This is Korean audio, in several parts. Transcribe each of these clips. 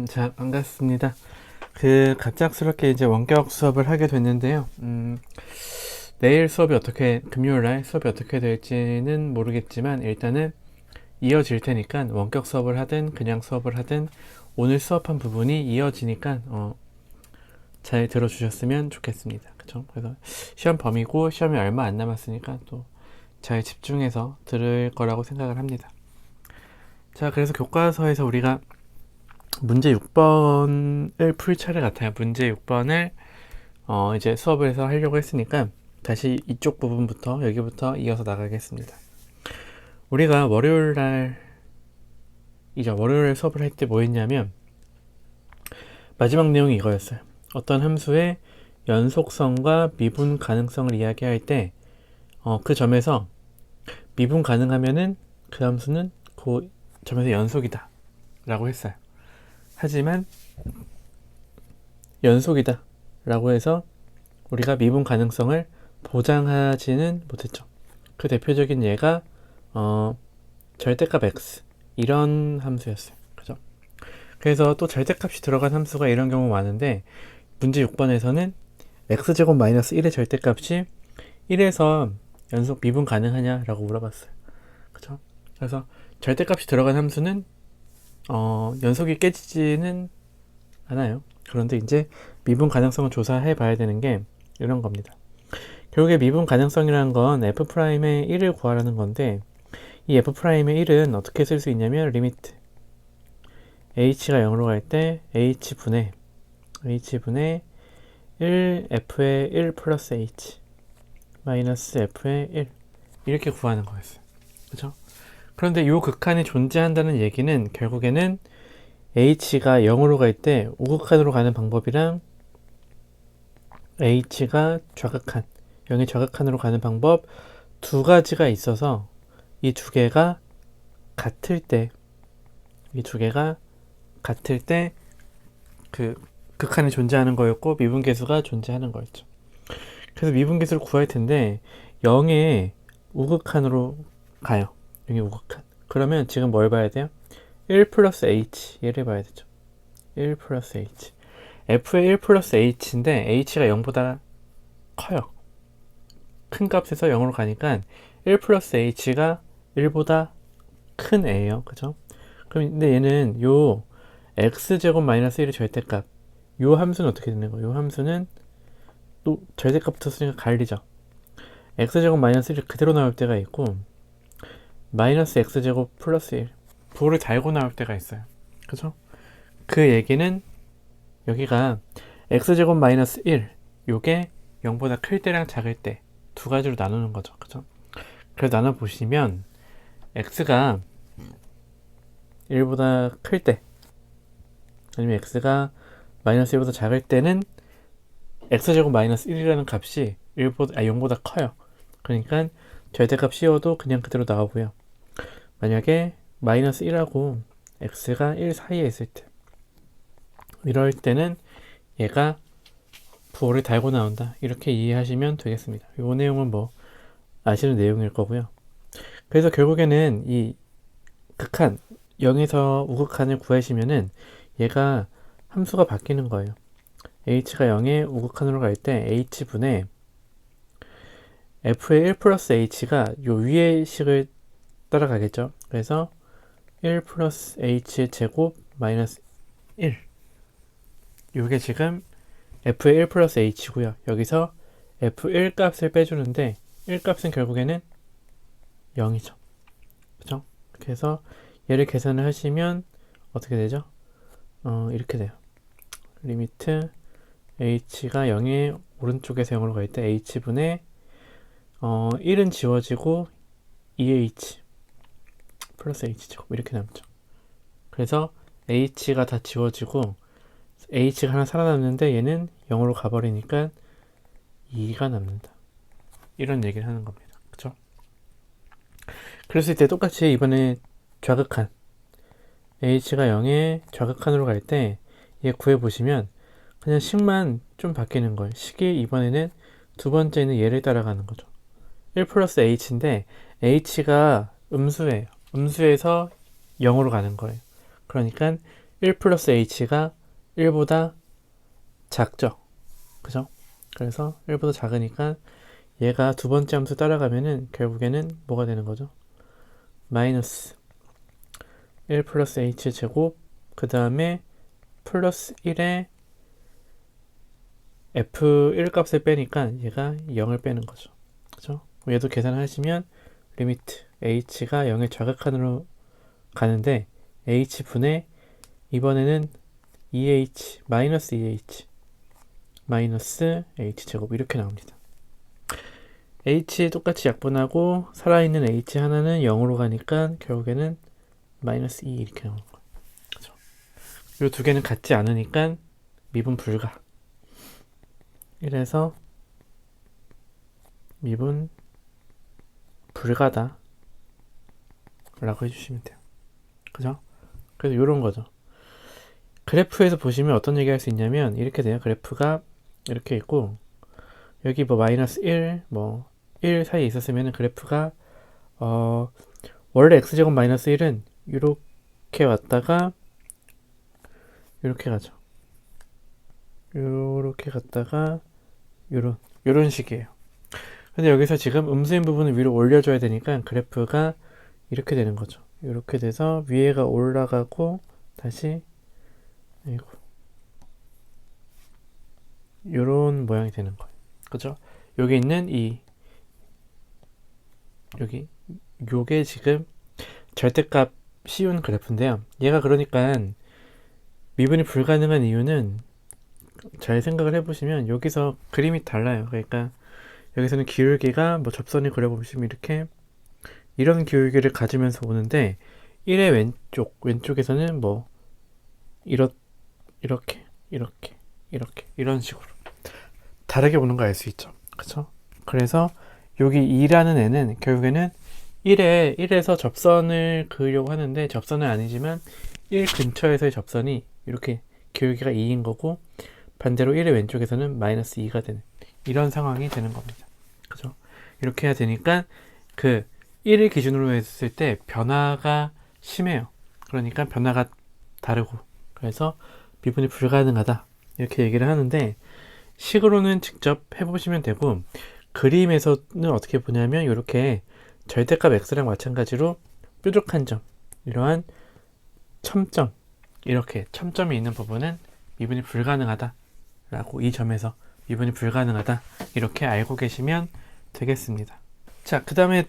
자, 반갑습니다. 갑작스럽게 이제 원격 수업을 하게 됐는데요. 내일 수업이 금요일 날 수업이 어떻게 될지는 모르겠지만, 일단은 이어질 테니까, 원격 수업을 하든, 그냥 수업을 하든, 오늘 수업한 부분이 이어지니까, 잘 들어주셨으면 좋겠습니다. 그쵸? 그래서 시험 범위고, 시험이 얼마 안 남았으니까, 또 잘 집중해서 들을 거라고 생각을 합니다. 자, 그래서 교과서에서 우리가 문제 6번을 풀 차례 같아요. 문제 6번을 이제 수업을 해서 하려고 했으니까 다시 이쪽 부분부터 여기부터 이어서 나가겠습니다. 우리가 월요일 수업을 할 때 뭐 했냐면 마지막 내용이 이거였어요. 어떤 함수의 연속성과 미분 가능성을 이야기할 때 그 점에서 미분 가능하면은 그 함수는 그 점에서 연속이다 라고 했어요. 하지만 연속이다 라고 해서 우리가 미분 가능성을 보장하지는 못했죠. 그 대표적인 예가 절대값 x 이런 함수였어요. 그죠? 그래서 또 절대값이 들어간 함수가 이런 경우 많은데 문제 6번에서는 x제곱 마이너스 1의 절대값이 1에서 연속 미분 가능하냐 라고 물어봤어요. 그죠? 그래서 절대값이 들어간 함수는 연속이 깨지지는 않아요. 그런데 이제 미분 가능성을 조사해 봐야 되는 게 이런 겁니다. 결국에 미분 가능성이라는 건 f'의 1을 구하라는 건데 이 f'의 1은 어떻게 쓸 수 있냐면 리미트 h가 0으로 갈 때 h분의 1 f의 1 플러스 h 마이너스 f의 1 이렇게 구하는 거였어요. 그죠? 그런데 이 극한이 존재한다는 얘기는 결국에는 h가 0으로 갈 때 우극한으로 가는 방법이랑 h가 좌극한 0의 좌극한으로 가는 방법 두 가지가 있어서 이 두 개가 같을 때 그 극한이 존재하는 거였고 미분계수가 존재하는 거였죠. 그래서 미분계수를 구할 텐데 0의 우극한으로 가요. 0의 우극한. 그러면 지금 뭘 봐야 돼요? 1 플러스 h 얘를 봐야 되죠. 1 플러스 h f의 1 플러스 h인데 h가 0보다 커요. 큰 값에서 0으로 가니까 1 플러스 h가 1보다 큰 애예요. 그죠? 그럼 근데 얘는 요 x제곱 마이너스 1의 절대값 요 함수는 어떻게 되는 거예요? 요 함수는 또 절대값부터 쓰니까 갈리죠. x제곱 마이너스 1이 그대로 나올 때가 있고 마이너스 x제곱 플러스 1 부호를 달고 나올 때가 있어요. 그죠? 그 얘기는 여기가 x제곱 마이너스 1 요게 0보다 클 때랑 작을 때 두 가지로 나누는 거죠. 그죠? 그래서 나눠보시면 x가 1보다 클 때 아니면 x가 마이너스 1보다 작을 때는 x제곱 마이너스 1이라는 값이 0보다 커요. 그러니까 절대값 씌워도 그냥 그대로 나오고요. 만약에 마이너스 1하고 x가 1 사이에 있을 때 이럴 때는 얘가 부호를 달고 나온다. 이렇게 이해하시면 되겠습니다. 이 내용은 뭐 아시는 내용일 거고요. 그래서 결국에는 이 극한 0에서 우극한을 구하시면은 얘가 함수가 바뀌는 거예요. h가 0에 우극한으로 갈 때 h분의 f의 1 플러스 h가 요 위의 식을 따라가겠죠. 그래서 1 플러스 h의 제곱 마이너스 1 요게 지금 f의 1 플러스 h고요. 여기서 f1 값을 빼주는데 1 값은 결국에는 0이죠. 그죠? 그래서 얘를 계산을 하시면 어떻게 되죠? 이렇게 돼요. 리미트 h가 0의 오른쪽에서 0으로 갈 때 h분의 1은 지워지고 2h 플러스 h제곱 이렇게 남죠. 그래서 h가 다 지워지고 h가 하나 살아남는데 얘는 0으로 가버리니까 2가 남는다. 이런 얘기를 하는 겁니다. 그쵸? 그랬을 때 똑같이 이번에 좌극한 h가 0에 좌극한으로 갈 때 얘 구해보시면 그냥 식만 좀 바뀌는 거예요. 식이 이번에는 두 번째는 얘를 따라가는 거죠. 1 플러스 h인데 h가 음수예요. 음수에서 0으로 가는 거예요. 그러니까 1 플러스 h가 1보다 작죠. 그죠? 그래서 1보다 작으니까 얘가 두 번째 함수 따라가면은 결국에는 뭐가 되는 거죠? 마이너스 1 플러스 h 제곱 그 다음에 플러스 1에 f1 값을 빼니까 얘가 0을 빼는 거죠. 그죠? 얘도 계산하시면 리미트 h가 0의 좌극한으로 가는데 h분의 이번에는 2h 마이너스 2h 마이너스 h제곱 이렇게 나옵니다. h 똑같이 약분하고 살아있는 h 하나는 0으로 가니까 결국에는 마이너스 2 이렇게 나오는 거예요. 그죠? 이 두 개는 같지 않으니까 미분 불가. 이래서 미분 불가다 라고 해주시면 돼요. 그죠? 그래서 이런 거죠. 그래프에서 보시면 어떤 얘기 할 수 있냐면 이렇게 돼요. 그래프가 이렇게 있고 여기 뭐 마이너스 1, 뭐 1 사이에 있었으면 그래프가 원래 x제곱 마이너스 1은 이렇게 왔다가 이렇게 가죠. 이렇게 갔다가 요런 식이에요. 근데 여기서 지금 음수인 부분을 위로 올려줘야 되니까 그래프가 이렇게 되는 거죠. 이렇게 돼서 위에가 올라가고 다시 요런 모양이 되는 거예요. 그죠? 여기 있는 요게 지금 절대값 씌운 그래프인데요. 얘가 그러니까 미분이 불가능한 이유는 잘 생각을 해보시면 여기서 그림이 달라요. 그러니까 여기서는 기울기가 뭐 접선을 그려보시면 이렇게 이런 기울기를 가지면서 오는데 1의 왼쪽에서는 뭐 이렇게 이런 식으로 다르게 오는 거 알 수 있죠. 그쵸? 그래서 여기 2라는 애는 결국에는 1에서 접선을 그으려고 하는데 접선은 아니지만 1 근처에서의 접선이 이렇게 기울기가 2인 거고 반대로 1의 왼쪽에서는 마이너스 2가 되는 이런 상황이 되는 겁니다. 그죠? 이렇게 해야 되니까 그 1을 기준으로 했을 때 변화가 심해요. 그러니까 변화가 다르고 그래서 미분이 불가능하다 이렇게 얘기를 하는데 식으로는 직접 해보시면 되고 그림에서는 어떻게 보냐면 이렇게 절대값 x랑 마찬가지로 뾰족한 점 이러한 첨점 이렇게 첨점이 있는 부분은 미분이 불가능하다 라고 이 점에서 미분이 불가능하다 이렇게 알고 계시면 되겠습니다. 자, 그 다음에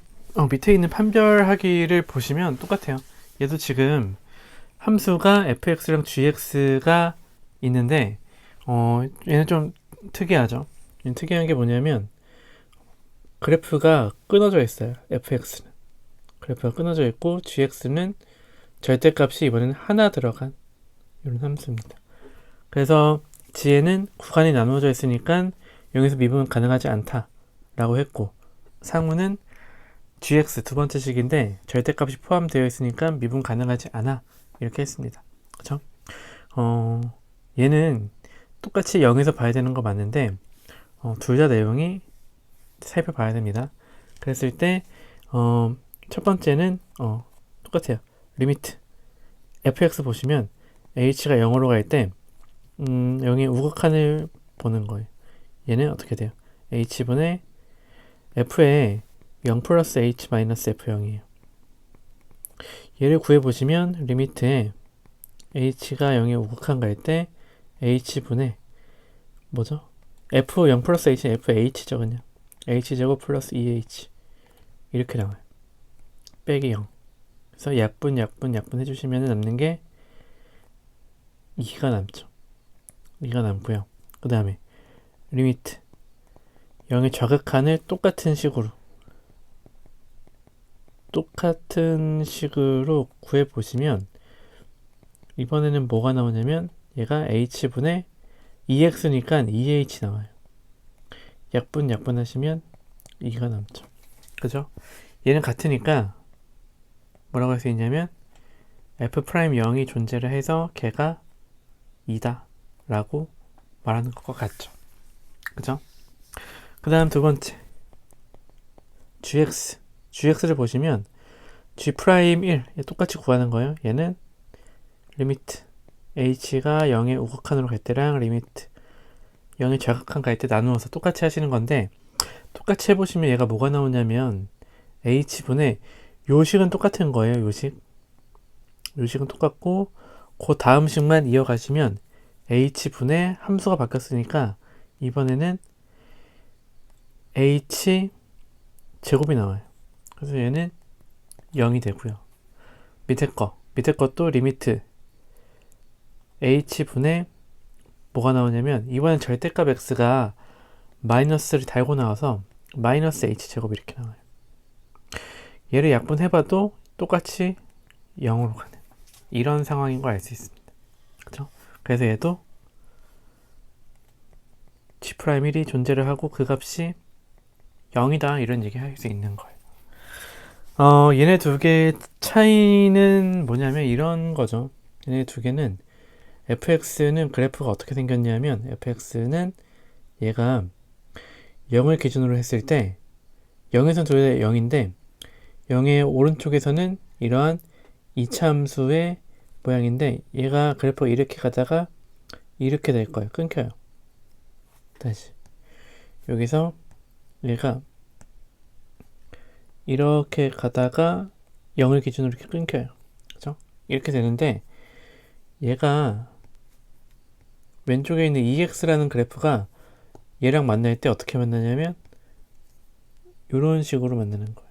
밑에 있는 판별하기를 보시면 똑같아요. 얘도 지금 함수가 fx랑 gx가 있는데 얘는 좀 특이하죠. 얘는 특이한 게 뭐냐면 그래프가 끊어져 있어요. fx는 그래프가 끊어져 있고 gx는 절대값이 이번에는 하나 들어간 이런 함수입니다. 그래서 g에는 구간이 나누어져 있으니까 여기서 미분 가능하지 않다 라고 했고 상우는 gx 두 번째 식인데 절대값이 포함되어 있으니까 미분 가능하지 않아 이렇게 했습니다. 그쵸? 얘는 똑같이 0에서 봐야 되는 거 맞는데 둘 다 내용이 살펴봐야 됩니다. 그랬을 때 첫 번째는 똑같아요. 리미트 fx 보시면 h가 0으로 갈 때 0의 우극한을 보는 거예요. 얘는 어떻게 돼요? h분의 f에 0 플러스 h 마이너스 f0이에요. 얘를 구해보시면 리미트에 h가 0의 우극한 갈 때 h분의 뭐죠? f 0 플러스 h는 fh죠 그냥 h제곱 플러스 2h 이렇게 나와요. 빼기 0 그래서 약분 해주시면 남는 게 2가 남죠. 2가 남고요. 그 다음에 리미트 0의 좌극한을 똑같은 식으로 구해보시면 이번에는 뭐가 나오냐면 얘가 h분의 2x니까 2h 나와요. 약분 하시면 2가 남죠. 그죠? 얘는 같으니까 뭐라고 할 수 있냐면 f'0이 존재를 해서 걔가 2다 라고 말하는 것과 같죠. 그죠? 그 다음 두 번째 gx를 보시면 g'1 똑같이 구하는 거예요. 얘는 리미트 h가 0의 우극한으로 갈 때랑 리미트 0의 좌극한 갈 때 나누어서 똑같이 하시는 건데, 똑같이 해보시면 얘가 뭐가 나오냐면 h분의 요식은 똑같은 거예요. 요식은 똑같고 그 다음 식만 이어가시면 h분의 함수가 바뀌었으니까 이번에는 h 제곱이 나와요. 그래서 얘는 0이 되고요. 밑에 것도 리미트 h분의 뭐가 나오냐면, 이번엔 절대값 x가 마이너스를 달고 나와서 마이너스 h제곱 이렇게 나와요. 얘를 약분해봐도 똑같이 0으로 가는 이런 상황인 걸 알 수 있습니다. 그쵸? 그래서 얘도 G'1이 존재를 하고 그 값이 0이다 이런 얘기 할 수 있는 거예요. 얘네 두 개의 차이는 뭐냐면 이런 거죠. 얘네 두 개는 fx는 그래프가 어떻게 생겼냐면, fx는 얘가 0을 기준으로 했을 때 0에서는 둘 다 0인데 0의 오른쪽에서는 이러한 2차 함수의 모양인데, 얘가 그래프가 이렇게 가다가 이렇게 될 거예요. 끊겨요. 다시 여기서 얘가 이렇게 가다가 0을 기준으로 이렇게 끊겨요. 그죠? 이렇게 되는데, 얘가 왼쪽에 있는 EX라는 그래프가 얘랑 만날 때 어떻게 만나냐면 이런 식으로 만나는 거예요.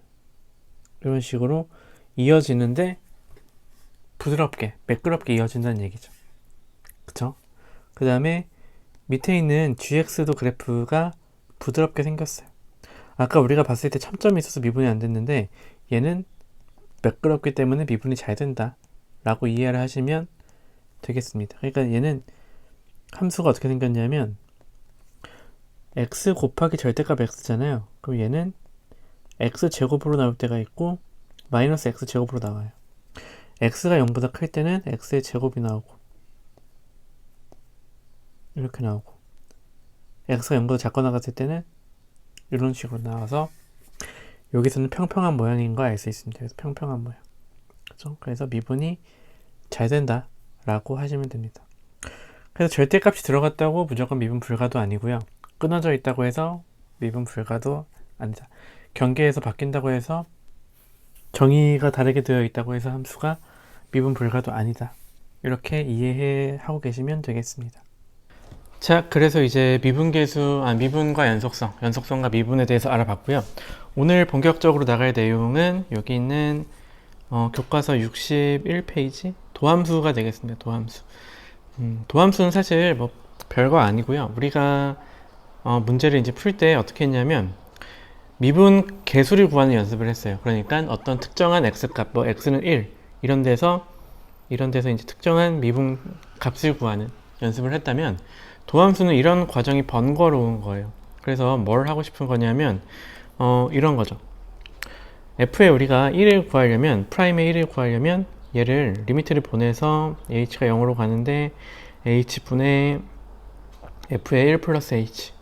이런 식으로 이어지는데 부드럽게, 매끄럽게 이어진다는 얘기죠. 그쵸? 그 다음에 밑에 있는 GX도 그래프가 부드럽게 생겼어요. 아까 우리가 봤을 때 참점이 있어서 미분이 안 됐는데 얘는 매끄럽기 때문에 미분이 잘 된다 라고 이해를 하시면 되겠습니다. 그러니까 얘는 함수가 어떻게 생겼냐면 x 곱하기 절대값 x잖아요. 그럼 얘는 x제곱으로 나올 때가 있고 마이너스 x제곱으로 나와요. x가 0보다 클 때는 x의 제곱이 나오고 이렇게 나오고, x가 0보다 작고 나갔을 때는 이런 식으로 나와서 여기서는 평평한 모양인 거 알 수 있습니다. 그래서 평평한 모양. 그렇죠? 그래서 미분이 잘 된다 라고 하시면 됩니다. 그래서 절대값이 들어갔다고 무조건 미분 불가도 아니고요. 끊어져 있다고 해서 미분 불가도 아니다. 경계에서 바뀐다고 해서 정의가 다르게 되어 있다고 해서 함수가 미분 불가도 아니다. 이렇게 이해하고 계시면 되겠습니다. 자, 그래서 이제 미분과 연속성과 미분에 대해서 알아봤고요. 오늘 본격적으로 나갈 내용은 여기 있는 교과서 61페이지 도함수가 되겠습니다. 도함수는 사실 뭐 별거 아니고요. 우리가 문제를 이제 풀 때 어떻게 했냐면 미분 개수를 구하는 연습을 했어요. 그러니까 어떤 특정한 x값, 뭐 x는 1 이런 데서 이제 특정한 미분 값을 구하는 연습을 했다면, 도함수는 이런 과정이 번거로운 거예요. 그래서 뭘 하고 싶은 거냐면 이런 거죠. f에 우리가 1을 구하려면, 프라임의 1을 구하려면 얘를 리미트를 보내서 h가 0으로 가는데 h분의 f의 1 플러스 h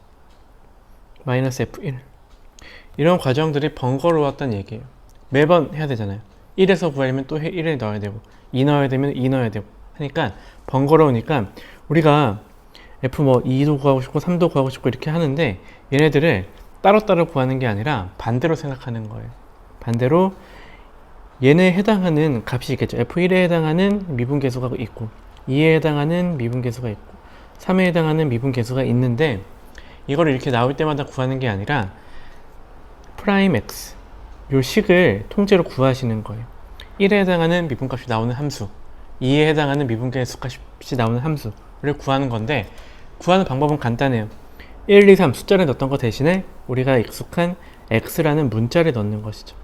마이너스 f1 이런 과정들이 번거로웠다는 얘기예요. 매번 해야 되잖아요. 1에서 구하려면 또 1을 넣어야 되고 2 넣어야 되면 2 넣어야 되고 하니까 번거로우니까 우리가 f 뭐 2도 구하고 싶고 3도 구하고 싶고 이렇게 하는데, 얘네들을 따로따로 구하는 게 아니라 반대로 생각하는 거예요. 반대로 얘네에 해당하는 값이 있겠죠. f1에 해당하는 미분계수가 있고 2에 해당하는 미분계수가 있고 3에 해당하는 미분계수가 있는데, 이걸 이렇게 나올 때마다 구하는 게 아니라 프라임 x 요 식을 통째로 구하시는 거예요. 1에 해당하는 미분값이 나오는 함수, 2에 해당하는 미분계수 값이 나오는 함수를 구하는 건데, 구하는 방법은 간단해요. 1, 2, 3 숫자를 넣었던 거 대신에 우리가 익숙한 x라는 문자를 넣는 것이죠.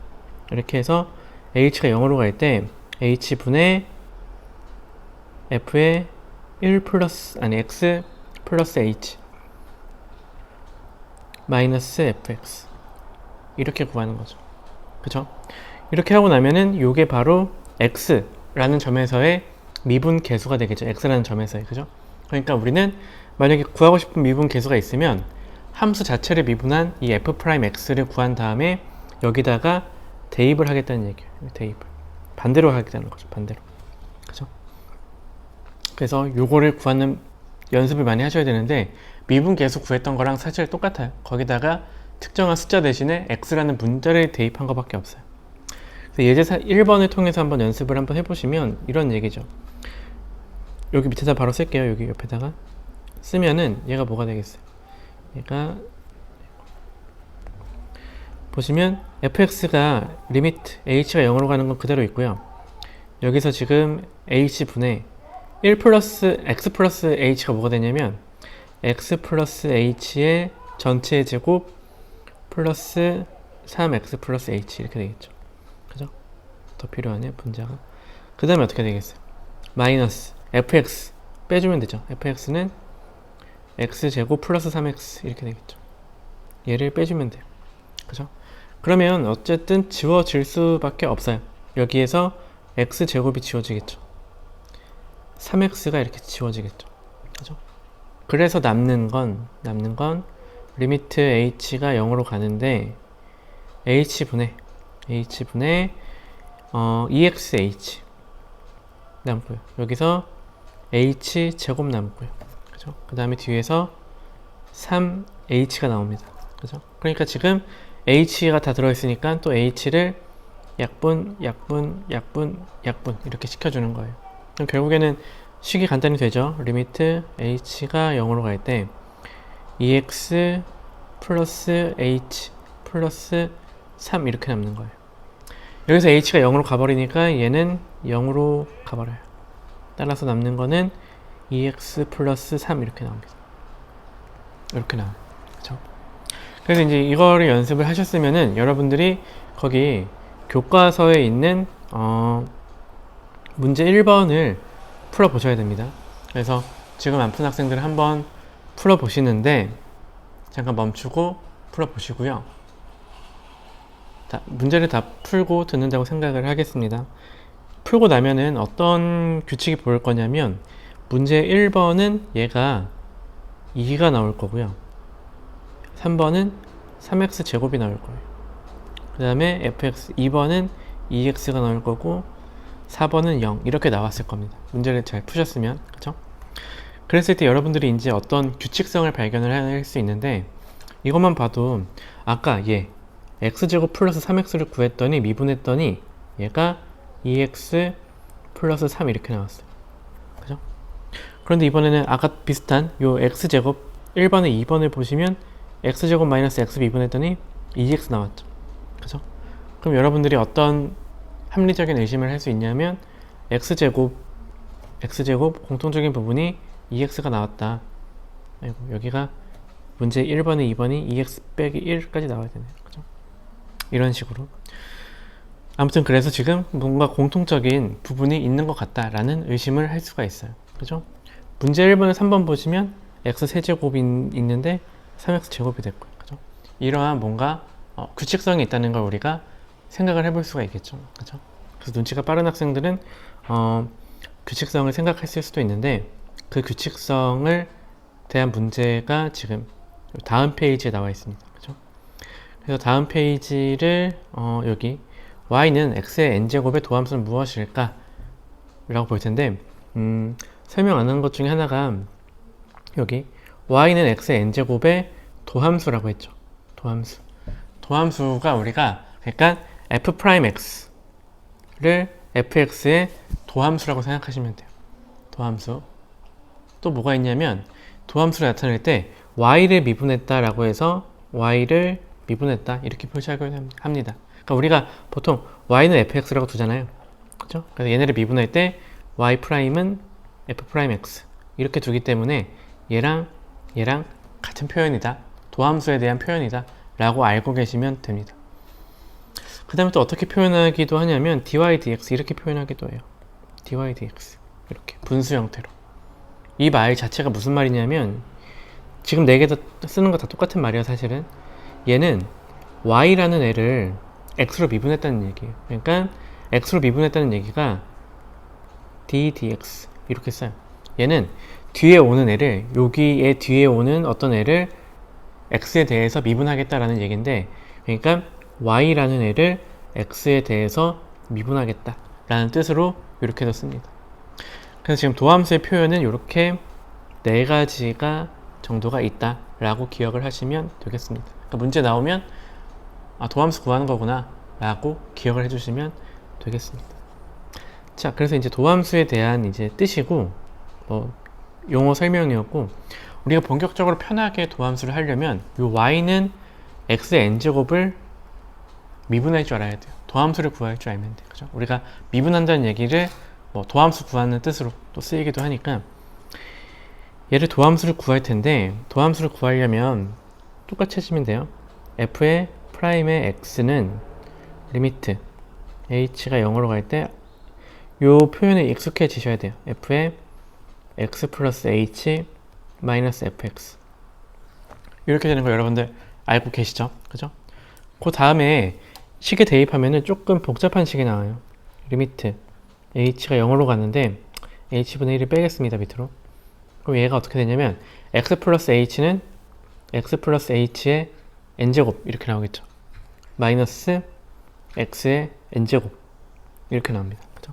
이렇게 해서 h가 0으로 갈 때 h분의 f의 1 플러스 x 플러스 h 마이너스 fx 이렇게 구하는 거죠. 그쵸? 이렇게 하고 나면은 요게 바로 x라는 점에서의 미분 계수가 되겠죠. x라는 점에서의. 그죠? 그러니까 우리는 만약에 구하고 싶은 미분 계수가 있으면 함수 자체를 미분한 이 f'x를 구한 다음에 여기다가 대입을 하겠다는 얘기예요. 대입을 반대로 하겠다는 거죠. 반대로. 그죠? 그래서 요거를 구하는 연습을 많이 하셔야 되는데 미분 계수 구했던 거랑 사실 똑같아요. 거기다가 특정한 숫자 대신에 x라는 문자를 대입한 것밖에 없어요. 그래서 예제사 1번을 통해서 한번 연습을 한번 해보시면 이런 얘기죠. 여기 밑에다 바로 쓸게요. 여기 옆에다가 쓰면은 얘가 뭐가 되겠어요? 얘가 보시면 fx가 리미트 h가 0으로 가는 건 그대로 있고요. 여기서 지금 h분의 1 플러스 x 플러스 h가 뭐가 되냐면 x 플러스 h의 전체 제곱 플러스 3x 플러스 h 이렇게 되겠죠. 그죠? 더 필요하네 분자가. 그 다음에 어떻게 되겠어요? 마이너스 fx 빼주면 되죠. fx는 x제곱 플러스 3x 이렇게 되겠죠. 얘를 빼주면 돼요. 그죠? 그러면 어쨌든 지워질 수밖에 없어요. 여기에서 x제곱이 지워지겠죠. 3x가 이렇게 지워지겠죠. 그죠? 그래서 남는 건 리미트 h가 0으로 가는데 h분의 exh 남고요. 여기서 h제곱 남고요. 그죠? 그 다음에 뒤에서 3h가 나옵니다. 그죠? 그러니까 지금 h가 다 들어있으니까 또 h를 약분 이렇게 시켜주는 거예요. 그럼 결국에는 식이 간단히 되죠. 리미트 h가 0으로 갈 때 ex 플러스 h 플러스 3 이렇게 남는 거예요. 여기서 h가 0으로 가버리니까 얘는 0으로 가버려요. 따라서 남는 거는 ex 플러스 3 이렇게 나옵니다. 이렇게 나와요. 그쵸? 그래서 이제 이거를 연습을 하셨으면은 여러분들이 거기 교과서에 있는 문제 1번을 풀어보셔야 됩니다. 그래서 지금 안 푼 학생들은 한번 풀어보시는데 잠깐 멈추고 풀어보시고요. 문제를 다 풀고 듣는다고 생각을 하겠습니다. 풀고 나면은 어떤 규칙이 보일 거냐면 문제 1번은 얘가 2가 나올 거고요. 3번은 3x 제곱이 나올 거예요. 그 다음에 fx 2번은 2x가 나올 거고 4번은 0 이렇게 나왔을 겁니다. 문제를 잘 푸셨으면. 그쵸? 그랬을 때 여러분들이 이제 어떤 규칙성을 발견을 할 수 있는데 이것만 봐도 아까 얘 x제곱 플러스 3x를 구했더니 미분했더니 얘가 2x 플러스 3 이렇게 나왔어요. 그죠? 그런데 이번에는 아까 비슷한 요 x제곱 1번에 2번을 보시면 x제곱 마이너스 x 미분했더니 2x 나왔죠. 그죠? 그럼 여러분들이 어떤 합리적인 의심을 할 수 있냐면 x제곱 공통적인 부분이 2x가 나왔다. 아이고, 여기가 문제 1번에 2번이 2x 빼기 1까지 나와야 되네요. 그죠? 이런 식으로. 아무튼 그래서 지금 뭔가 공통적인 부분이 있는 것 같다라는 의심을 할 수가 있어요. 그죠? 문제 1번에 3번 보시면 x 세제곱이 있는데 3x 제곱이 됐고요. 그죠? 이러한 뭔가 규칙성이 있다는 걸 우리가 생각을 해볼 수가 있겠죠. 그죠? 그래서 눈치가 빠른 학생들은 규칙성을 생각했을 수도 있는데 그 규칙성을 대한 문제가 지금 다음 페이지에 나와 있습니다. 그죠? 그래서 다음 페이지를 여기 y는 x의 n제곱의 도함수는 무엇일까? 라고 볼 텐데 설명 안 한 것 중에 하나가 여기 y는 x의 n제곱의 도함수라고 했죠. 도함수가 우리가 그러니까 f'x를 fx의 도함수라고 생각하시면 돼요. 도함수. 또 뭐가 있냐면 도함수를 나타낼 때 y를 미분했다 라고 해서 y를 미분했다 이렇게 표시하기도 합니다. 그러니까 우리가 보통 y는 fx라고 두잖아요. 그죠? 그래서 얘네를 미분할 때 y'은 f'x 이렇게 두기 때문에 얘랑 같은 표현이다. 도함수에 대한 표현이다 라고 알고 계시면 됩니다. 그 다음에 또 어떻게 표현하기도 하냐면 dy dx 이렇게 표현하기도 해요. dy dx 이렇게 분수 형태로. 이 말 자체가 무슨 말이냐면 지금 4개 다 쓰는 거 다 똑같은 말이에요. 사실은 얘는 y라는 애를 x로 미분했다는 얘기예요. 그러니까 x로 미분했다는 얘기가 d dx 이렇게 써요. 얘는 뒤에 오는 애를 여기에 뒤에 오는 어떤 애를 x에 대해서 미분하겠다라는 얘기인데 그러니까 y라는 애를 x에 대해서 미분하겠다 라는 뜻으로 이렇게 해서 씁니다. 그래서 지금 도함수의 표현은 이렇게 네 가지가 정도가 있다 라고 기억을 하시면 되겠습니다. 그러니까 문제 나오면 도함수 구하는 거구나 라고 기억을 해주시면 되겠습니다. 자, 그래서 이제 도함수에 대한 이제 뜻이고 용어 설명이었고, 우리가 본격적으로 편하게 도함수를 하려면 이 y는 x의 n제곱을 미분할 줄 알아야 돼요. 도함수를 구할 줄 알면 돼요. 그죠? 우리가 미분한다는 얘기를 도함수 구하는 뜻으로 또 쓰이기도 하니까, 얘를 도함수를 구할 텐데, 도함수를 구하려면 똑같이 하시면 돼요. f의 프라임의 x는 리미트 h가 0으로 갈 때 이 표현에 익숙해지셔야 돼요. f의 x 플러스 h 마이너스 fx, 이렇게 되는 거 여러분들 알고 계시죠? 그죠? 그 다음에 식에 대입하면은 조금 복잡한 식이 나와요. 리미트 h가 0으로 갔는데 h분의 1을 빼겠습니다, 밑으로. 그럼 얘가 어떻게 되냐면 x 플러스 h는 x 플러스 h의 n제곱 이렇게 나오겠죠. 마이너스 x의 n제곱 이렇게 나옵니다. 그죠?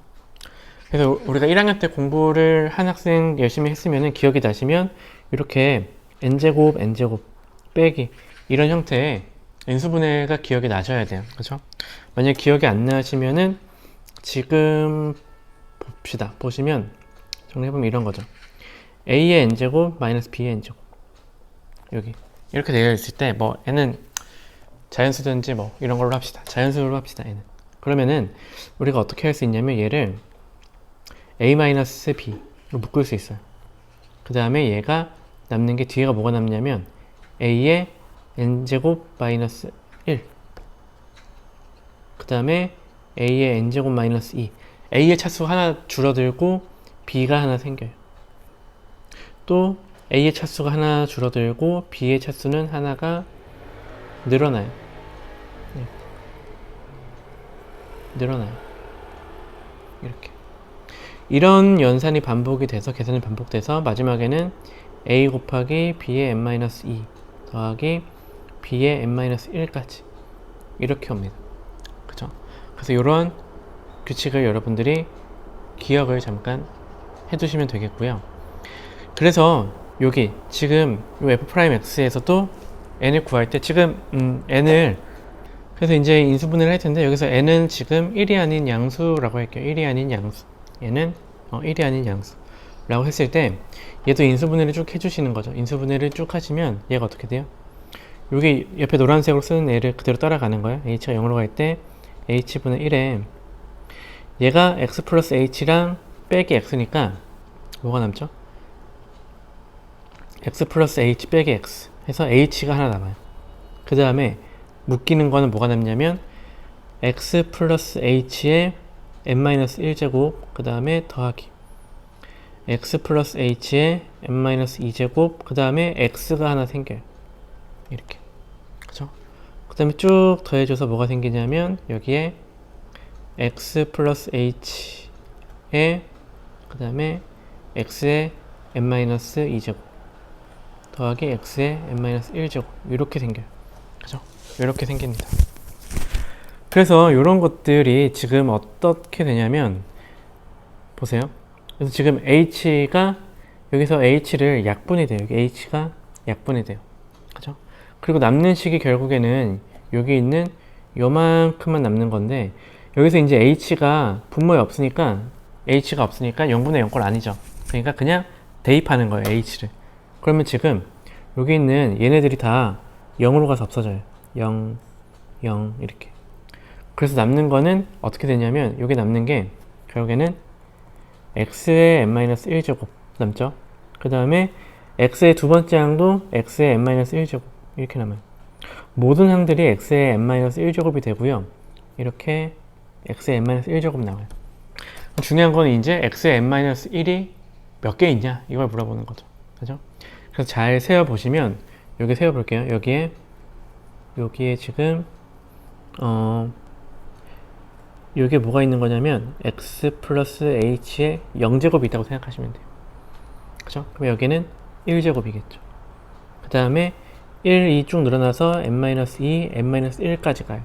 그래서 우리가 1학년 때 공부를 한 학생 열심히 했으면 기억이 나시면 이렇게 n제곱 n제곱 빼기 이런 형태의 인수분해가 기억이 나셔야 돼요. 그죠? 만약 기억이 안 나시면은 지금 봅시다. 보시면 정리해보면 이런 거죠. a의 n제곱 마이너스 b의 n제곱, 여기 이렇게 되어 있을 때 n은 자연수든지 이런 걸로 합시다. 자연수로 합시다. n은. 그러면은 우리가 어떻게 할 수 있냐면 얘를 a-b로 묶을 수 있어요. 그 다음에 얘가 남는 게 뒤에가 뭐가 남냐면 a의 n제곱 마이너스 1, 그 다음에 a의 n제곱 마이너스 2, a의 차수 하나 줄어들고 b가 하나 생겨요. 또 a의 차수가 하나 줄어들고 b의 차수는 하나가 늘어나요. 늘어나요. 이렇게. 이런 연산이 반복이 돼서, 계산이 반복돼서 마지막에는 a 곱하기 b의 n-2 더하기 b의 n-1까지 이렇게 옵니다. 그죠? 그래서 이런 규칙을 여러분들이 기억을 잠깐 해두시면 되겠고요. 그래서 여기 지금 이 f'x에서도 n을 구할 때 지금 n을, 그래서 이제 인수분해를 할 텐데 여기서 n은 지금 1이 아닌 양수라고 할게요. 1이 아닌 양수. 얘는 1이 아닌 양수 라고 했을 때 얘도 인수분해를 쭉 해주시는 거죠. 인수분해를 쭉 하시면 얘가 어떻게 돼요? 여기 옆에 노란색으로 쓰는 애를 그대로 따라가는 거예요. h가 0으로 갈 때 h분의 1에 얘가 x 플러스 h랑 빼기 x니까 뭐가 남죠? x 플러스 h 빼기 x 해서 h가 하나 남아요. 그 다음에 묶이는 거는 뭐가 남냐면 x 플러스 h의 n-1제곱 그 다음에 더하기 x 플러스 h의 n-2제곱 그 다음에 x가 하나 생겨요. 이렇게. 그죠? 그 다음에 쭉 더해줘서 뭐가 생기냐면 여기에 x 플러스 h의 그 다음에 x의 n-2제곱 더하기 x의 n-1제곱 이렇게 생겨요. 그죠? 이렇게 생깁니다. 그래서 이런 것들이 지금 어떻게 되냐면 보세요. 그래서 지금 h가 여기서 h를 약분이 돼요. 여기 h가 약분이 돼요. 그죠? 그리고 남는 식이 결국에는 여기 있는 요만큼만 남는 건데 여기서 이제 h가 분모에 없으니까 h가 없으니까 0분의 0꼴 아니죠. 그러니까 그냥 대입하는 거예요. h를. 그러면 지금 여기 있는 얘네들이 다 0으로 가서 없어져요. 0, 0 이렇게. 그래서 남는 거는 어떻게 되냐면 여기 남는 게 결국에는 x의 n-1제곱 남죠. 그 다음에 x의 두 번째 항도 x의 n-1제곱 이렇게 남아요. 모든 항들이 x의 n-1제곱이 되고요. 이렇게 x의 n-1제곱 나와요. 중요한 건 이제 x의 n-1이 몇 개 있냐 이걸 물어보는 거죠. 그죠? 그래서 잘 세어보시면 여기 세어볼게요. 여기에 지금 여기에 뭐가 있는 거냐면 x 플러스 h의 0제곱이 있다고 생각하시면 돼요. 그죠? 그럼 여기는 1제곱이겠죠. 그 다음에 1, 2 쭉 늘어나서 n-2, n-1까지 가요.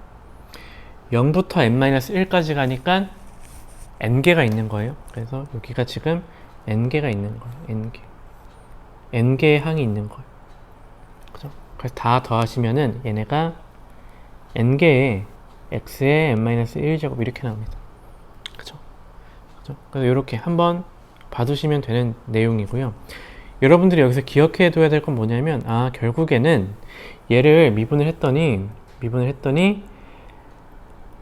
0부터 n-1까지 가니까 n개가 있는 거예요. 그래서 여기가 지금 n개가 있는 거예요. n개의 항이 있는 거예요. 그죠? 그래서 다 더하시면은 얘네가 n개의 x의 n-1제곱 이렇게 나옵니다. 그죠? 그래서 이렇게 한번 봐두시면 되는 내용이고요. 여러분들이 여기서 기억해 둬야 될 건 뭐냐면, 결국에는 얘를 미분을 했더니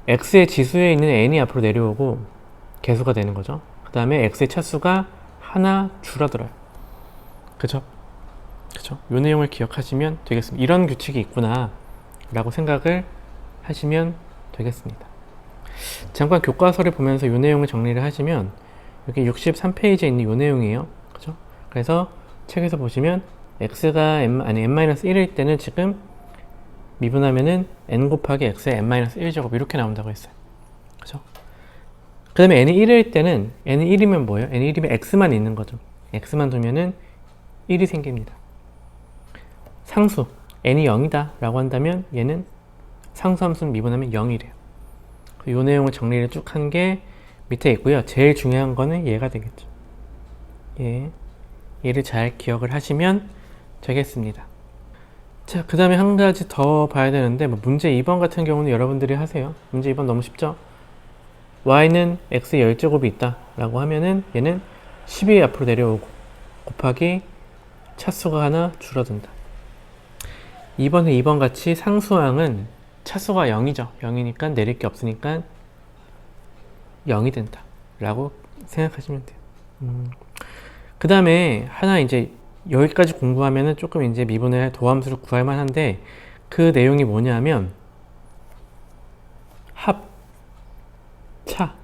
x의 지수에 있는 n이 앞으로 내려오고 개수가 되는 거죠. 그 다음에 x의 차수가 하나 줄어들어요. 그죠? 이 내용을 기억하시면 되겠습니다. 이런 규칙이 있구나 라고 생각을 하시면 되겠습니다. 잠깐 교과서를 보면서 이 내용을 정리를 하시면, 여기 63페이지에 있는 이 내용이에요. 그죠? 그래서 책에서 보시면 x가 n-1일 때는 지금 미분하면은 n 곱하기 x의 n-1제곱 이렇게 나온다고 했어요. 그죠? 그 다음에 n이 1일 때는, n이 1이면 뭐예요? n이 1이면 x만 있는 거죠. x만 두면은 1이 생깁니다. 상수 n이 0이다 라고 한다면 얘는 상수함수는 미분하면 0이래요. 이 내용을 정리를 쭉 한 게 밑에 있고요. 제일 중요한 거는 얘가 되겠죠. 얘를 잘 기억을 하시면 되겠습니다. 자, 그 다음에 한 가지 더 봐야 되는데, 문제 2번 같은 경우는 여러분들이 하세요. 문제 2번 너무 쉽죠? y는 x의 10제곱이 있다 라고 하면은 얘는 12 앞으로 내려오고 곱하기 차수가 하나 줄어든다. 2번 같이 상수항은 차수가 0이죠. 0이니까 내릴 게 없으니까 0이 된다 라고 생각하시면 돼요. 그 다음에 하나 이제 여기까지 공부하면은 조금 이제 미분의 도함수를 구할 만한데, 그 내용이 뭐냐면 합, 차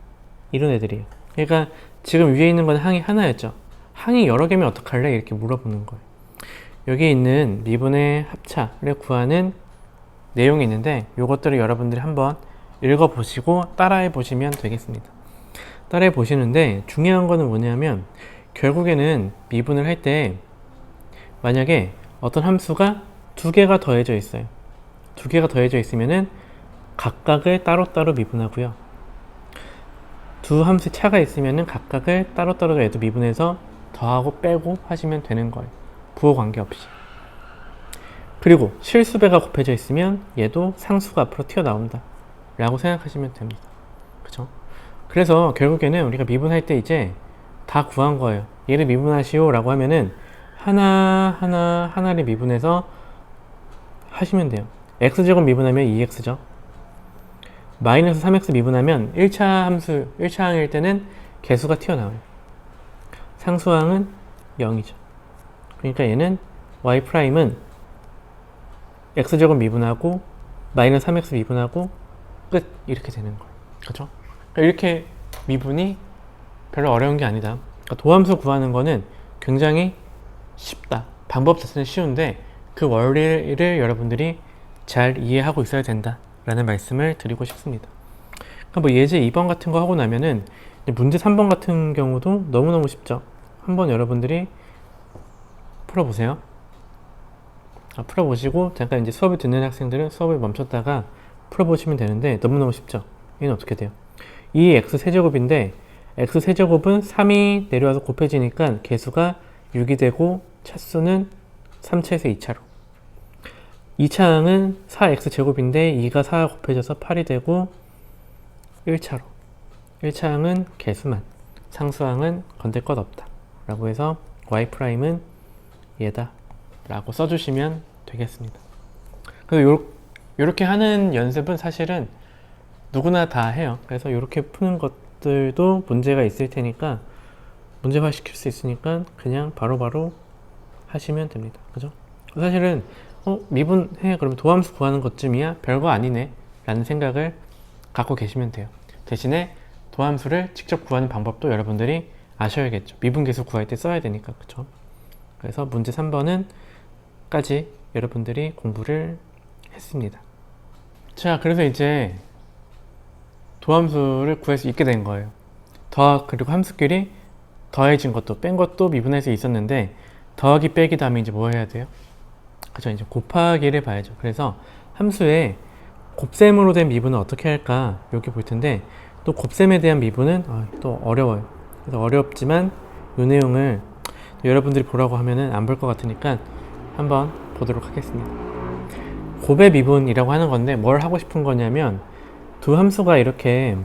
이런 애들이에요. 그러니까 지금 위에 있는 건 항이 하나였죠. 항이 여러 개면 어떡할래? 이렇게 물어보는 거예요. 여기 있는 미분의 합차를 구하는 내용이 있는데, 이것들을 여러분들이 한번 읽어보시고 따라해 보시면 되겠습니다. 따라해 보시는데 중요한 거는 뭐냐면, 결국에는 미분을 할 때 만약에 어떤 함수가 두 개가 더해져 있어요. 두 개가 더해져 있으면은 각각을 따로따로 미분하고요. 두 함수의 차가 있으면은 각각을 따로따로 얘도 미분해서 더하고 빼고 하시면 되는 거예요. 부호 관계없이. 그리고 실수배가 곱해져 있으면 얘도 상수가 앞으로 튀어나온다 라고 생각하시면 됩니다. 그죠? 그래서 결국에는 우리가 미분할 때 이제 다 구한 거예요. 얘를 미분하시오 라고 하면은 하나를 미분해서 하시면 돼요. x제곱 미분하면 2x죠. 마이너스 3x 미분하면 1차 함수, 1차 항일 때는 개수가 튀어나와요. 상수항은 0이죠. 그러니까 얘는 y'은 x제곱 미분하고 마이너스 3x 미분하고 끝, 이렇게 되는 거예요. 그렇죠? 이렇게 미분이 별로 어려운 게 아니다. 그러니까 도함수 구하는 거는 굉장히 쉽다. 방법 자체는 쉬운데 그 원리를 여러분들이 잘 이해하고 있어야 된다 라는 말씀을 드리고 싶습니다. 그러니까 예제 2번 같은 거 하고 나면은 문제 3번 같은 경우도 너무너무 쉽죠. 한번 여러분들이 풀어보세요. 풀어보시고 잠깐 이제 수업을 듣는 학생들은 수업을 멈췄다가 풀어보시면 되는데, 너무너무 쉽죠. 얘는 어떻게 돼요? 이 x 세제곱인데 x 세제곱은 3이 내려와서 곱해지니까 개수가 6이 되고 차수는 3차에서 2차로, 2차항은 4x 제곱인데 2가 4가 곱해져서 8이 되고 1차로, 1차항은 개수만, 상수항은 건들 것 없다 라고 해서 y'은 얘다 라고 써주시면 되겠습니다. 그래서 요렇게 하는 연습은 사실은 누구나 다 해요. 그래서 이렇게 푸는 것들도 문제가 있을 테니까, 문제화 시킬 수 있으니까 그냥 바로바로 하시면 됩니다. 그죠? 사실은 미분해 그러면 도함수 구하는 것쯤이야 별거 아니네 라는 생각을 갖고 계시면 돼요. 대신에 도함수를 직접 구하는 방법도 여러분들이 아셔야겠죠. 미분계수 구할 때 써야 되니까. 그쵸? 그래서 문제 3번은 까지 여러분들이 공부를 했습니다. 자, 그래서 이제 도함수를 구할 수 있게 된 거예요. 그리고 함수끼리 더해진 것도 뺀 것도 미분할 수 있었는데, 더하기 빼기 다음에 이제 뭐 해야 돼요? 그죠? 이제 곱하기를 봐야죠. 그래서 함수에 곱셈으로 된 미분은 어떻게 할까? 여기 볼 텐데, 또 곱셈에 대한 미분은 또 어려워요. 그래서 어렵지만 이 내용을 여러분들이 보라고 하면은 안 볼 것 같으니까 한번 보도록 하겠습니다. 곱의 미분이라고 하는 건데 뭘 하고 싶은 거냐면 두 함수가 이렇게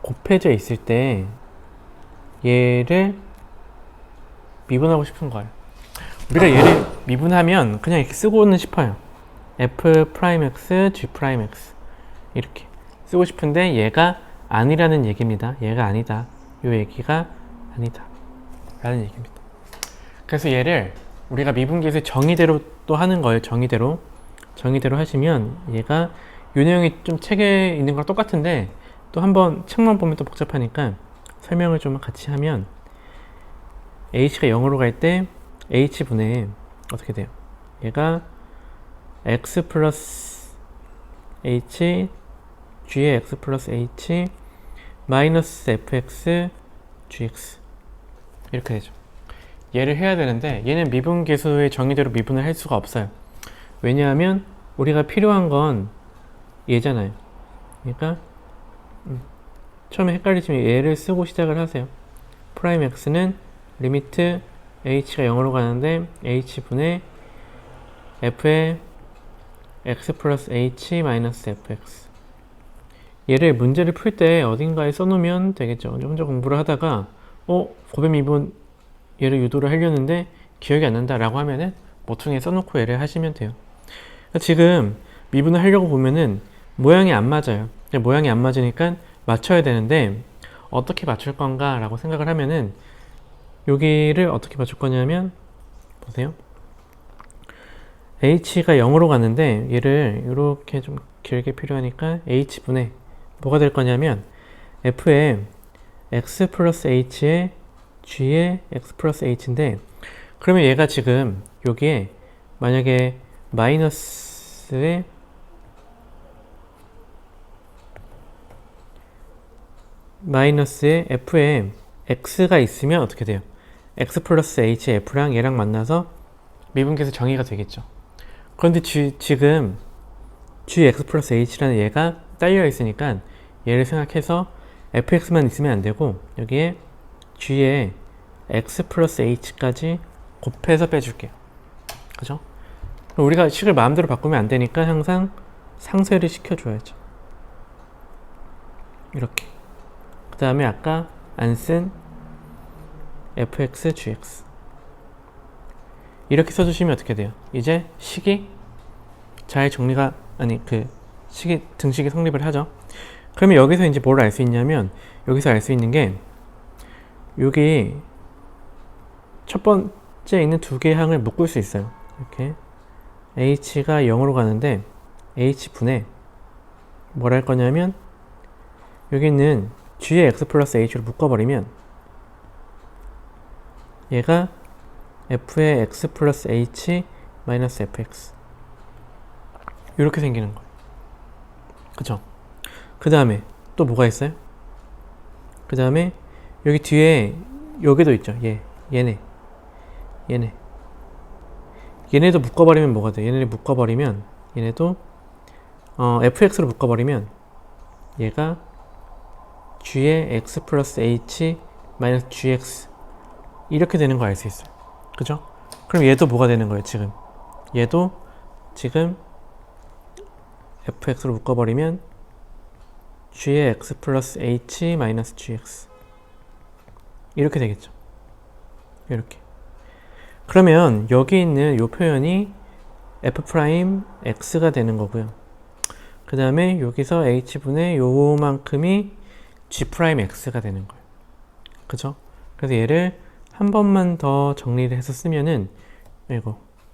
곱해져 있을 때 얘를 미분하고 싶은 거예요. 우리가 얘를 미분하면 그냥 이렇게 쓰고는 싶어요. f'x, g'x 이렇게 쓰고 싶은데 얘가 아니라는 얘기입니다. 얘가 아니다. 요 얘기가 아니다. 라는 얘기입니다. 그래서 얘를 우리가 미분계에서 정의대로 또 하는 거예요. 정의대로 하시면 얘가 요 내용이 좀 책에 있는 거랑 똑같은데 또 한번 책만 보면 또 복잡하니까 설명을 좀 같이 하면 h가 0으로 갈 때 h분의 어떻게 돼요? 얘가 x 플러스 h g의 x 플러스 h 마이너스 fx gx 이렇게 되죠. 얘를 해야 되는데 얘는 미분계수의 정의대로 미분을 할 수가 없어요. 왜냐하면 우리가 필요한 건 얘잖아요. 그러니까 처음에 헷갈리시면 얘를 쓰고 시작을 하세요. 프라임 x는 리미트 h가 0으로 가는데 h분의 f의 x 플러스 h 마이너스 fx. 얘를 문제를 풀 때 어딘가에 써놓으면 되겠죠. 혼자 공부를 하다가 곱의 미분 얘를 유도를 하려는데 기억이 안 난다 라고 하면은 모퉁이에 써놓고 얘를 하시면 돼요. 지금 미분을 하려고 보면은 모양이 안 맞아요. 모양이 안 맞으니까 맞춰야 되는데 어떻게 맞출 건가 라고 생각을 하면은 여기를 어떻게 맞출 거냐면 보세요. h가 0으로 가는데 얘를 이렇게 좀 길게 필요하니까 h분의 뭐가 될 거냐면 f의 x 플러스 h의 g의 x 플러스 h인데 그러면 얘가 지금 여기에 만약에 마이너스의 f에 x가 있으면 어떻게 돼요? x 플러스 h의 f랑 얘랑 만나서 미분계에서 정의가 되겠죠. 그런데 지금 gx 플러스 h라는 얘가 딸려 있으니까 얘를 생각해서 fx만 있으면 안 되고 여기에 g에 x 플러스 h까지 곱해서 빼줄게요. 그죠? 우리가 식을 마음대로 바꾸면 안 되니까 항상 상쇄를 시켜줘야죠. 이렇게. 그 다음에 아까 안 쓴 fx, gx 이렇게 써주시면 어떻게 돼요? 이제 식이 잘 정리가 등식이 성립을 하죠. 그러면 여기서 이제 뭘 알 수 있냐면 여기서 알 수 있는 게 여기 첫 번째 있는 두 개의 항을 묶을 수 있어요. 이렇게 h가 0으로 가는데 h분의 뭘 할 거냐면 여기 있는 g의 x 플러스 h로 묶어버리면 얘가 f의 x 플러스 h 마이너스 fx 이렇게 생기는 거예요. 그쵸? 그 다음에 또 뭐가 있어요? 그 다음에 여기 뒤에 여기도 있죠. 얘네도 묶어버리면 뭐가 돼? 얘네를 묶어버리면 얘네도 fx로 묶어버리면 얘가 g의 x 플러스 h 마이너스 gx 이렇게 되는 거 알 수 있어요. 그죠? 그럼 얘도 뭐가 되는 거예요? 얘도 지금 fx로 묶어버리면 g의 x 플러스 h 마이너스 gx 이렇게 되겠죠. 이렇게. 그러면 여기 있는 이 표현이 f'x가 되는 거고요. 그 다음에 여기서 h분의 요만큼이 g'x가 되는 거예요. 그죠? 그래서 얘를 한 번만 더 정리를 해서 쓰면은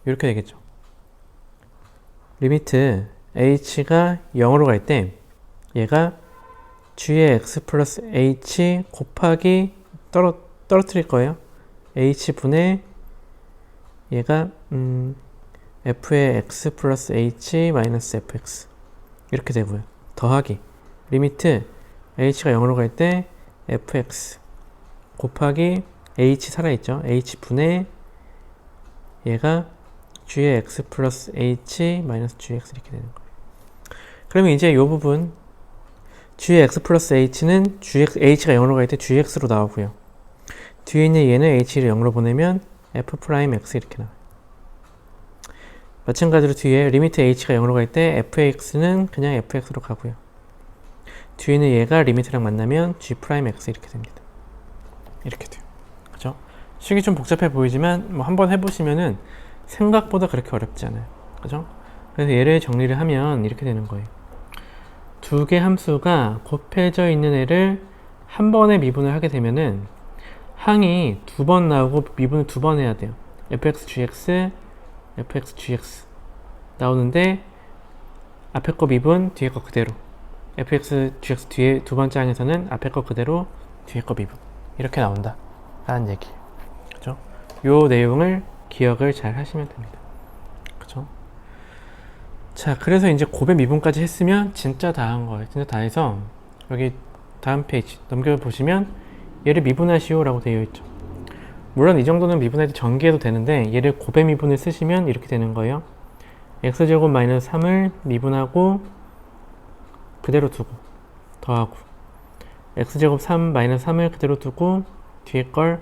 이렇게 되겠죠. 리미트 h가 0으로 갈 때 얘가 g의 x 플러스 h 곱하기 떨어뜨릴 거예요. h분의 얘가 f의 x 플러스 h 마이너스 fx 이렇게 되고요. 더하기 리미트 h가 0으로 갈 때 fx 곱하기 h 살아있죠. h분의 얘가 g의 x 플러스 h 마이너스 gx 이렇게 되는 거예요. 그러면 이제 이 부분 g의 x 플러스 h는 h가 0으로 갈 때 gx로 나오고요. 뒤에 있는 얘는 h를 0으로 보내면 f'x 이렇게 나와요. 마찬가지로 뒤에 리미트 h가 0으로 갈 때 fx는 그냥 fx로 가고요. 뒤에 있는 얘가 리미트랑 만나면 g'x 이렇게 됩니다. 이렇게 돼요. 그죠? 식이 좀 복잡해 보이지만 뭐 한번 해보시면은 생각보다 그렇게 어렵지 않아요. 그죠? 그래서 얘를 정리를 하면 이렇게 되는 거예요. 두 개 함수가 곱해져 있는 애를 한 번에 미분을 하게 되면은 항이 두 번 나오고 미분을 두 번 해야 돼요. fx, gx, fx, gx 나오는데 앞에 거 미분, 뒤에 거 그대로. fx, gx 뒤에 두 번째 항에서는 앞에 거 그대로, 뒤에 거 미분. 이렇게 나온다 라는 얘기예요. 그죠? 요 내용을 기억을 잘 하시면 됩니다. 그죠? 자, 그래서 이제 곱의 미분까지 했으면 진짜 다 한 거예요. 진짜 다 해서 여기 다음 페이지 넘겨보시면 얘를 미분하시오 라고 되어 있죠. 물론 이 정도는 미분해도 전개해도 되는데 얘를 곱의 미분을 쓰시면 이렇게 되는 거예요. x제곱 마이너스 3을 미분하고 그대로 두고 더하고 x제곱 3 마이너스 3을 그대로 두고 뒤에 걸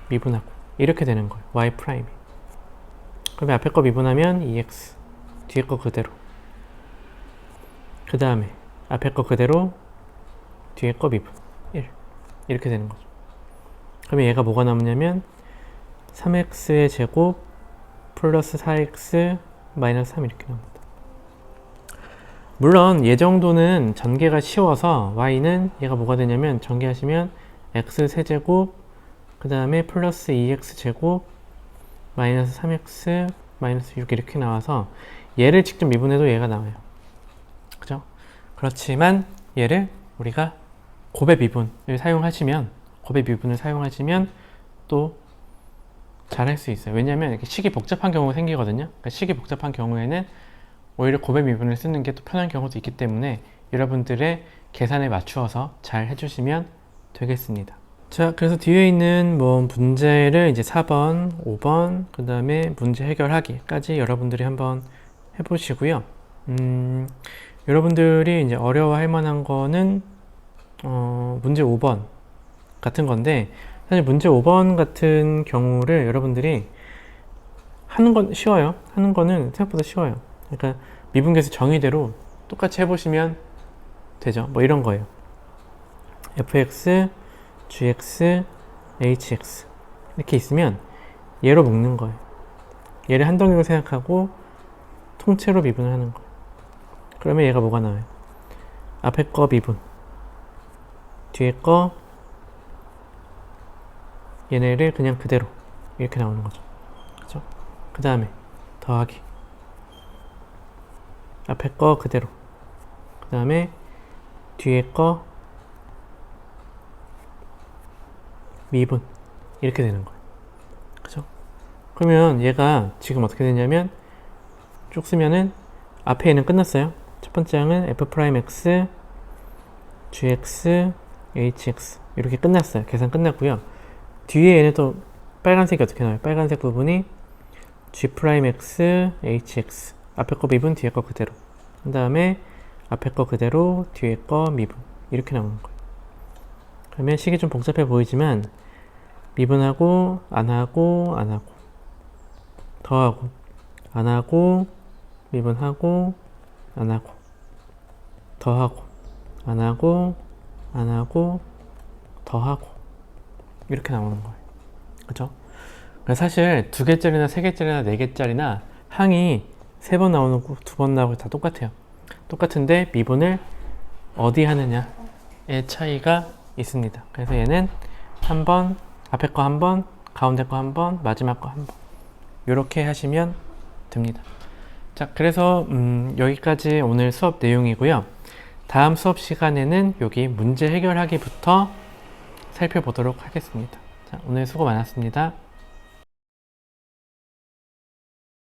미분하고 이렇게 되는 거예요. y 프라임이. 그러면 앞에 거 미분하면 2x 뒤에 거 그대로 그 다음에 앞에 거 그대로 뒤에 거 미분 1 이렇게 되는 거죠. 그러면 얘가 뭐가 남냐면 3x의 제곱 플러스 4x 마이너스 3 이렇게 나옵니다. 물론 얘 정도는 전개가 쉬워서 y는 얘가 뭐가 되냐면 전개하시면 x 세제곱 그 다음에 플러스 2x 제곱 마이너스 3x 마이너스 6 이렇게 나와서 얘를 직접 미분해도 얘가 나와요. 그죠? 그렇지만 얘를 우리가 곱의 미분을 사용하시면 또 잘할 수 있어요. 왜냐하면 이렇게 식이 복잡한 경우가 생기거든요. 그러니까 식이 복잡한 경우에는 오히려 곱의 미분을 쓰는 게 또 편한 경우도 있기 때문에 여러분들의 계산에 맞추어서 잘 해주시면 되겠습니다. 자, 그래서 뒤에 있는 뭐 문제를 이제 4번, 5번, 그 다음에 문제 해결하기까지 여러분들이 한번 해보시고요. 여러분들이 이제 어려워할 만한 거는 문제 5번 같은 건데, 사실 문제 5번 같은 경우를 여러분들이 하는 건 쉬워요. 하는 거는 생각보다 쉬워요. 그러니까 미분계수 정의대로 똑같이 해보시면 되죠. 뭐 이런 거예요. fx, gx, hx 이렇게 있으면 얘로 묶는 거예요. 얘를 한 덩이로 생각하고 통째로 미분을 하는 거예요. 그러면 얘가 뭐가 나와요? 앞에 거 미분, 뒤에 거 얘네를 그냥 그대로 이렇게 나오는 거죠. 그죠? 그 다음에 더하기, 앞에 거 그대로, 그 다음에 뒤에 거 미분 이렇게 되는 거예요. 그죠? 그러면 얘가 지금 어떻게 되냐면 쭉 쓰면은 앞에 얘는 끝났어요. 첫 번째 항은 f'x, gx, hx 이렇게 끝났어요. 계산 끝났고요. 뒤에 얘는 또 빨간색이 어떻게 나와요? 빨간색 부분이 g'x, hx 앞에 거 미분, 뒤에 거 그대로. 그 다음에 앞에 거 그대로, 뒤에 거 미분 이렇게 나오는 거예요. 그러면 식이 좀 복잡해 보이지만 미분하고 안하고 안하고 더하고 안하고 미분하고 안하고 더하고 안하고 안하고 더하고 이렇게 나오는 거예요. 그죠? 사실 2개짜리나 3개짜리나 4개짜리나 항이 3번 나오는 거, 2번 나오고 다 똑같아요. 똑같은데 미분을 어디 하느냐의 차이가 있습니다. 그래서 얘는 한 번, 앞에 거 한 번, 가운데 거 한 번, 마지막 거 한 번 이렇게 하시면 됩니다. 자, 그래서 여기까지 오늘 수업 내용이고요. 다음 수업 시간에는 여기 문제 해결하기부터 살펴보도록 하겠습니다. 자, 오늘 수고 많았습니다.